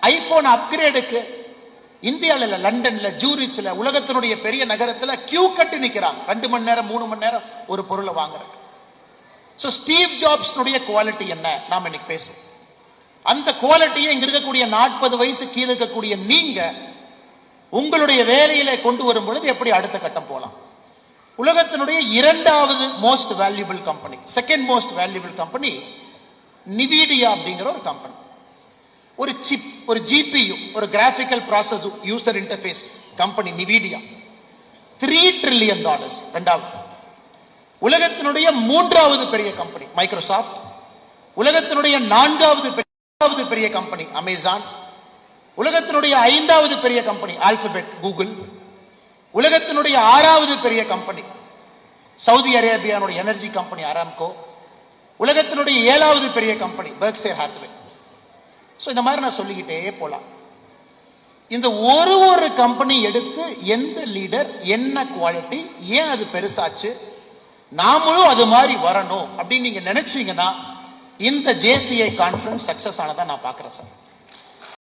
IPhone அப்கிரேடுக்கு இந்தியாவில் லண்டன்ல, ஜூரிச்ல, உலகத்தினுடைய பெரிய நகரத்துல கியூ கட்டி நிக்கிறாங்க 2 மணி நேரம் 3 மணி நேரம் ஒரு பொருளை வாங்குறதுக்கு. சோ ஸ்டீவ் ஜாப்ஸ் குவாலிட்டி என்ன நாம இன்னைக்கு பேசுவோம். அந்த குவாலிட்டியை இங்க இருக்கக்கூடிய 40 வயசு கீழே இருக்கக்கூடிய நீங்க உங்களுடைய வேலையில கொண்டு வரும் பொழுது எப்படி அடுத்த கட்டம் போலாம். உலகத்தினுடைய 2வது most valuable company, second most valuable company நிவிடியா அப்படிங்கிற ஒரு கம்பெனி. ஒரு சிப், ஒரு ஜிபியு, ஒரு graphical process user interface company நிவிடியா. $3 trillion. 2வது. உலகத்தினுடைய 3வது பெரிய கம்பெனி மைக்ரோசாஃப்ட். உலகத்தினுடைய 4வது பெரிய கம்பெனி அமேசான். உலகத்தினுடைய 5வது பெரிய கம்பெனி ஆல்பபெட் கூகுள். உலகத்தினுடைய 6வது பெரிய கம்பெனி சவுதி அரேபியாவுடைய எனர்ஜி கம்பெனி அராம்கோ. உலகத்தினுடைய 7வது பெரிய கம்பெனி பெர்க்ஷையர் ஹாத்வே. சோ இந்த மாதிரி நான் சொல்லிக்கிட்டே போலாம். இந்த ஒரு கம்பெனி எடுத்து எந்த லீடர் என்ன குவாலிட்டி, ஏன் அது பெருசாச்சு, நாமளும் அது மாதிரி வரணும் அப்படின்னு நீங்க நினைச்சீங்கன்னா இந்த JCI கான்ஃபரன்ஸ் சக்சஸ் ஆனதா நான் பாக்குறேன் சார்.